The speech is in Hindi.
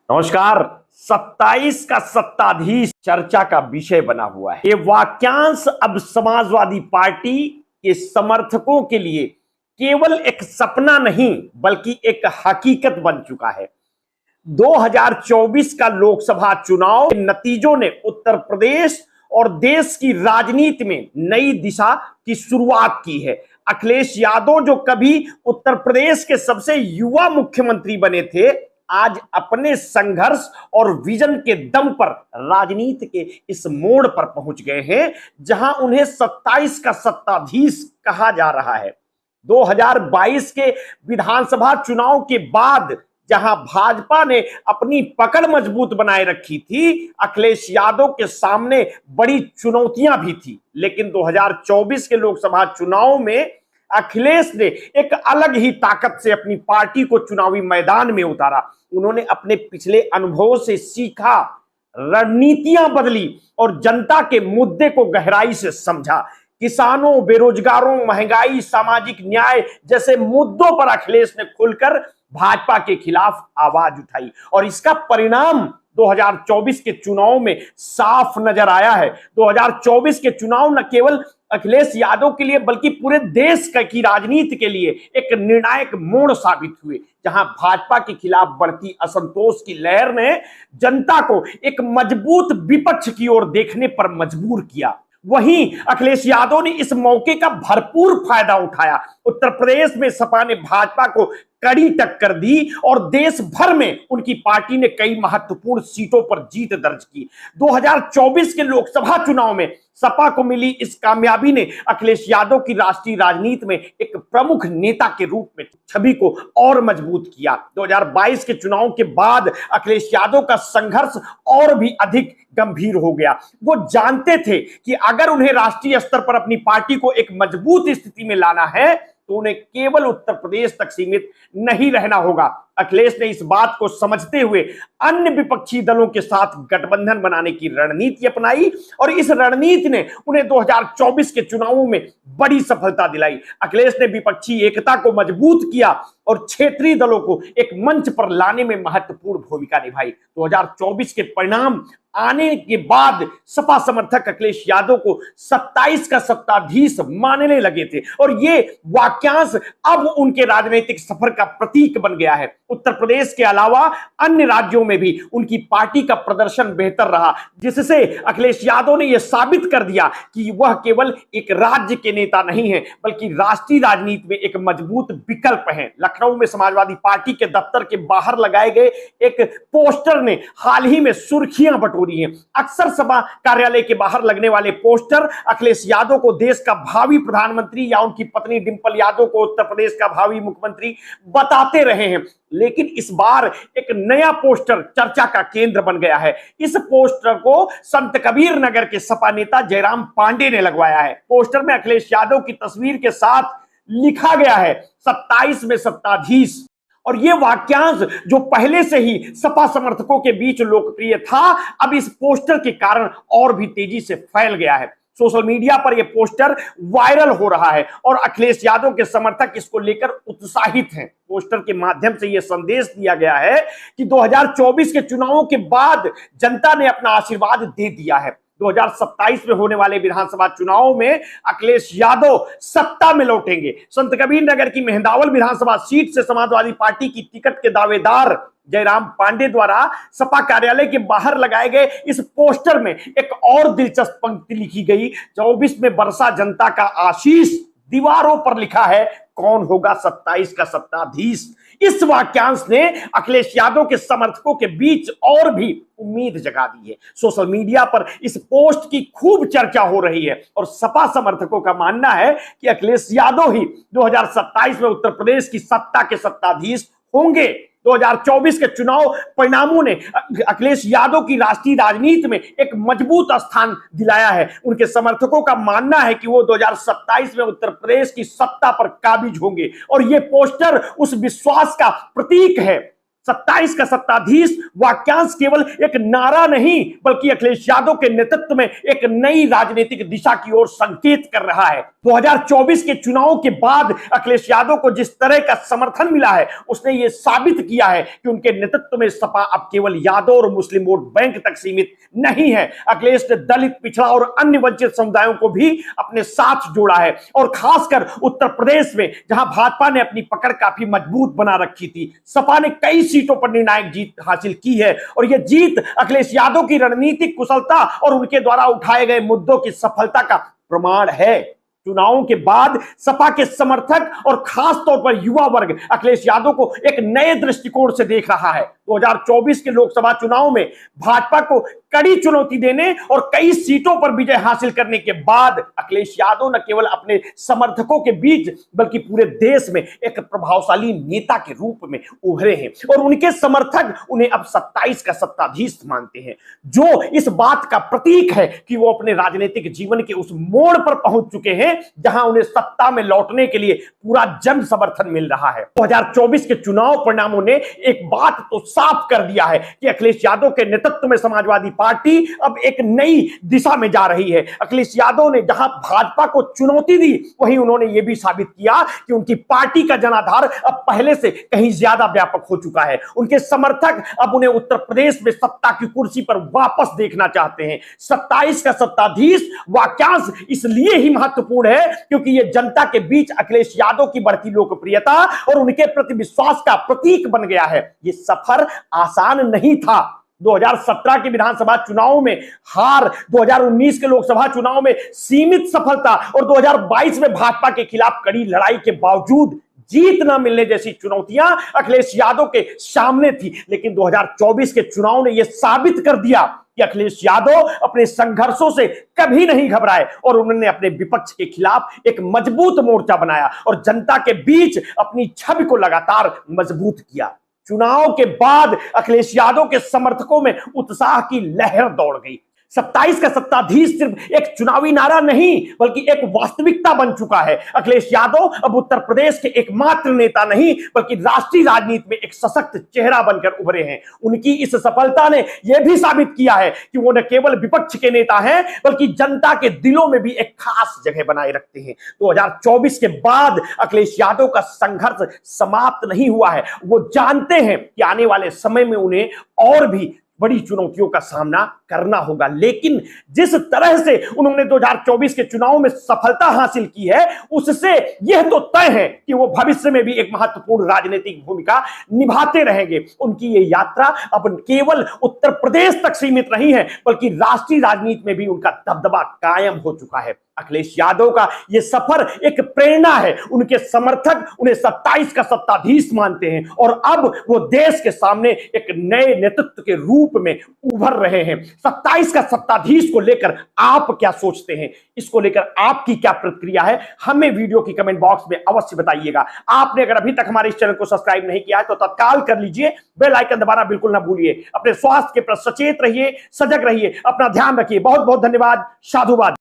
नमस्कार। 27 का सत्ताधीश चर्चा का विषय बना हुआ है। ये वाक्यांश अब समाजवादी पार्टी के समर्थकों के लिए केवल एक सपना नहीं बल्कि एक हकीकत बन चुका है। 2024 का लोकसभा चुनाव के नतीजों ने उत्तर प्रदेश और देश की राजनीति में नई दिशा की शुरुआत की है। अखिलेश यादव जो कभी उत्तर प्रदेश के सबसे युवा मुख्यमंत्री बने थे, आज अपने संघर्ष और विजन के दम पर राजनीति के इस मोड़ पर पहुंच गए हैं जहां उन्हें 27 का सत्ताधीश कहा जा रहा है। 2022 के विधानसभा चुनाव के बाद जहां भाजपा ने अपनी पकड़ मजबूत बनाए रखी थी, अखिलेश यादव के सामने बड़ी चुनौतियां भी थी। लेकिन 2024 के लोकसभा चुनाव में अखिलेश ने एक अलग ही ताकत से अपनी पार्टी को चुनावी मैदान में उतारा। उन्होंने अपने पिछले अनुभवों से सीखा, रणनीतियां बदली और जनता के मुद्दे को गहराई से समझा। किसानों, बेरोजगारों, महंगाई, सामाजिक न्याय जैसे मुद्दों पर अखिलेश ने खुलकर भाजपा के खिलाफ आवाज उठाई और इसका परिणाम 2024 के चुनाव में साफ नजर आया है। 2024 के चुनाव न केवल अखिलेश यादव के लिए बल्कि पूरे देश की राजनीति के लिए एक निर्णायक मोड़ साबित हुए, जहां भाजपा के खिलाफ बढ़ती असंतोष की लहर ने जनता को एक मजबूत विपक्ष की ओर देखने पर मजबूर किया। वहीं अखिलेश यादव ने इस मौके का भरपूर फायदा उठाया। उत्तर प्रदेश में सपा ने भाजपा को कड़ी टक्कर दी और देश भर में उनकी पार्टी ने कई महत्वपूर्ण सीटों पर जीत दर्ज की। 2024 के लोकसभा चुनाव में सपा को मिली इस कामयाबी ने अखिलेश यादव की राष्ट्रीय राजनीति में एक प्रमुख नेता के रूप में छवि को और मजबूत किया। 2022 के चुनाव के बाद अखिलेश यादव का संघर्ष और भी अधिक गंभीर हो गया। वो जानते थे कि अगर उन्हें राष्ट्रीय स्तर पर अपनी पार्टी को एक मजबूत स्थिति में लाना है तो उन्हें केवल उत्तर प्रदेश तक सीमित नहीं रहना होगा। अखिलेश ने इस बात को समझते हुए अन्य विपक्षी दलों के साथ गठबंधन बनाने की रणनीति अपनाई और इस रणनीति ने उन्हें 2024 के चुनावों में बड़ी सफलता दिलाई। अखिलेश ने विपक्षी एकता को मजबूत किया और क्षेत्रीय दलों को एक मंच पर लाने में महत्वपूर्ण भूमिका निभाई। 2024 के परिणाम आने के बाद सपा समर्थक अखिलेश यादव को 27 का सत्ताधीश मानने लगे थे और ये वाक्यांश अब उनके राजनीतिक सफर का प्रतीक बन गया है। उत्तर प्रदेश के अलावा अन्य राज्यों में भी उनकी पार्टी का प्रदर्शन बेहतर रहा, जिससे अखिलेश यादव ने यह साबित कर दिया कि वह केवल एक राज्य के नेता नहीं है बल्कि राष्ट्रीय राजनीति में एक मजबूत विकल्प है। लखनऊ में समाजवादी पार्टी के दफ्तर के बाहर लगाए गए एक पोस्टर ने हाल ही में सुर्खियां बटोरी हैं। अक्सर सपा कार्यालय के बाहर लगने वाले पोस्टर अखिलेश यादव को देश का भावी प्रधानमंत्री या उनकी पत्नी डिंपल यादव को उत्तर प्रदेश का भावी मुख्यमंत्री बताते रहे हैं, लेकिन इस बार एक नया पोस्टर चर्चा का केंद्र बन गया है। इस पोस्टर को संत कबीर नगर के सपा नेता जयराम पांडे ने लगवाया है। पोस्टर में अखिलेश यादव की तस्वीर के साथ लिखा गया है 27 में सत्ताधीश, और यह वाक्यांश जो पहले से ही सपा समर्थकों के बीच लोकप्रिय था, अब इस पोस्टर के कारण और भी तेजी से फैल गया है। सोशल मीडिया पर यह पोस्टर वायरल हो रहा है और अखिलेश यादव के समर्थक इसको लेकर उत्साहित हैं। पोस्टर के माध्यम से यह संदेश दिया गया है कि 2024 के चुनावों के बाद जनता ने अपना आशीर्वाद दे दिया है। 2027 में होने वाले विधानसभा चुनाव में अखिलेश यादव सत्ता में लौटेंगे। संत कबीर नगर की मेहंदावल विधानसभा सीट से समाजवादी पार्टी की टिकट के दावेदार जयराम पांडे द्वारा सपा कार्यालय के बाहर लगाए गए इस पोस्टर में एक और दिलचस्प पंक्ति लिखी गई। 24 में बरसा जनता का आशीष, दीवारों पर लिखा है कौन होगा 27 का सत्ताधीश। इस वाक्यांश ने अखिलेश यादव के समर्थकों के बीच और भी उम्मीद जगा दी है। सोशल मीडिया पर इस पोस्ट की खूब चर्चा हो रही है और सपा समर्थकों का मानना है कि अखिलेश यादव ही 2027 में उत्तर प्रदेश की सत्ता के सत्ताधीश होंगे। 2024 के चुनाव परिणामों ने अखिलेश यादव की राष्ट्रीय राजनीति में एक मजबूत स्थान दिलाया है। उनके समर्थकों का मानना है कि वो 2027 में उत्तर प्रदेश की सत्ता पर काबिज होंगे और ये पोस्टर उस विश्वास का प्रतीक है। 27 का सत्ताधीश वाक्यांश केवल एक नारा नहीं बल्कि अखिलेश यादव के नेतृत्व में एक नई राजनीतिक दिशा की ओर संकेत कर रहा है। 2024 के चुनाव के बाद अखिलेश यादव को जिस तरह का समर्थन मिला है उसने ये साबित किया है कि उनके नेतृत्व में सपा अब केवल यादव और मुस्लिम वोट बैंक तक सीमित नहीं है। अखिलेश ने दलित, पिछड़ा और अन्य वंचित समुदायों को भी अपने साथ जोड़ा है और खासकर उत्तर प्रदेश में जहां भाजपा ने अपनी पकड़ काफी मजबूत बना रखी थी, सपा ने कई सीटों पर निर्णायक जीत हासिल की है और यह जीत अखिलेश यादव की रणनीतिक कुशलता और उनके द्वारा उठाए गए मुद्दों की सफलता का प्रमाण है। चुनावों के बाद सपा के समर्थक और खास तौर पर युवा वर्ग अखिलेश यादव को एक नए दृष्टिकोण से देख रहा है। 2024 के लोकसभा चुनाव में भाजपा को कड़ी चुनौती देने और कई सीटों पर विजय हासिल करने के बाद अखिलेश यादव न केवल अपने समर्थकों के बीच बल्कि पूरे देश में एक प्रभावशाली नेता के रूप में उभरे हैं और उनके समर्थक उन्हें अब 27 का सत्ताधीश मानते हैं, जो इस बात का प्रतीक है कि वो अपने राजनीतिक जीवन के उस मोड़ पर पहुंच चुके हैं जहां उन्हें सत्ता में लौटने के लिए पूरा जन समर्थन मिल रहा है। 2024 के चुनाव परिणामों ने एक बात तो साफ कर दिया है कि अखिलेश यादव के नेतृत्व में समाजवादी पार्टी अब एक नई दिशा में जा रही है। अखिलेश यादव ने जहां भाजपा को चुनौती दी वहीं उन्होंने यह भी साबित किया कि उनकी पार्टी का जनाधार अब पहले से कहीं ज्यादा व्यापक हो चुका है। उनके समर्थक अब उन्हें उत्तर प्रदेश में सत्ता की कुर्सी पर वापस देखना चाहते हैं। 27 का सत्ताधीश वाक्यांश इसलिए ही महत्वपूर्ण है क्योंकि यह जनता के बीच अखिलेश यादव की बढ़ती लोकप्रियता और उनके प्रति विश्वास का प्रतीक बन गया है। यह सफर आसान नहीं था। 2017 के विधानसभा चुनाव में हार, 2019 के लोकसभा चुनाव में सीमित सफलता और 2022 में भाजपा के खिलाफ कड़ी लड़ाई के बावजूद जीत न मिलने जैसी चुनौतियां अखिलेश यादव के सामने थी, लेकिन 2024 के चुनाव ने यह साबित कर दिया कि अखिलेश यादव अपने संघर्षों से कभी नहीं घबराए और उन्होंने अपने विपक्ष के खिलाफ एक मजबूत मोर्चा बनाया और जनता के बीच अपनी छवि को लगातार मजबूत किया। चुनाव के बाद अखिलेश यादव के समर्थकों में उत्साह की लहर दौड़ गई। 27 का सत्ताधीश सिर्फ एक चुनावी नारा नहीं बल्कि एक वास्तविकता बन चुका है। अखिलेश यादव अब उत्तर प्रदेश के एकमात्र नेता नहीं बल्कि राष्ट्रीय राजनीति में एक सशक्त चेहरा बनकर उभरे हैं। उनकी इस सफलता ने यह भी साबित किया है कि वो न केवल विपक्ष के नेता हैं बल्कि जनता के दिलों में भी एक खास जगह बनाए रखते हैं। 2024 के बाद अखिलेश यादव का संघर्ष समाप्त नहीं हुआ है। वो जानते हैं कि आने वाले समय में उन्हें और भी बड़ी चुनौतियों का सामना करना होगा, लेकिन जिस तरह से उन्होंने 2024 के चुनाव में सफलता हासिल की है उससे यह तो तय है कि वो भविष्य में भी एक महत्वपूर्ण राजनीतिक भूमिका निभाते रहेंगे। उनकी ये यात्रा अब केवल उत्तर प्रदेश तक सीमित नहीं है बल्कि राष्ट्रीय राजनीति में भी उनका दबदबा कायम हो चुका है। अखिलेश यादव का यह सफर एक प्रेरणा है। उनके समर्थक उन्हें 27 का सत्ताधीश मानते हैं और अब वो देश के सामने एक नए नेतृत्व के रूप में उभर रहे हैं। 27 का सत्ताधीश को लेकर आप क्या सोचते हैं? इसको लेकर आपकी क्या प्रतिक्रिया है? हमें वीडियो की कमेंट बॉक्स में अवश्य बताइएगा। आपने अगर अभी तक हमारे इस चैनल को सब्सक्राइब नहीं किया है तो तत्काल कर लीजिए। बेल आइकन दबाना बिल्कुल ना भूलिए। अपने स्वास्थ्य के प्रति सचेत रहिए, सजग रहिए, अपना ध्यान रखिए। बहुत बहुत धन्यवाद। साधुवाद।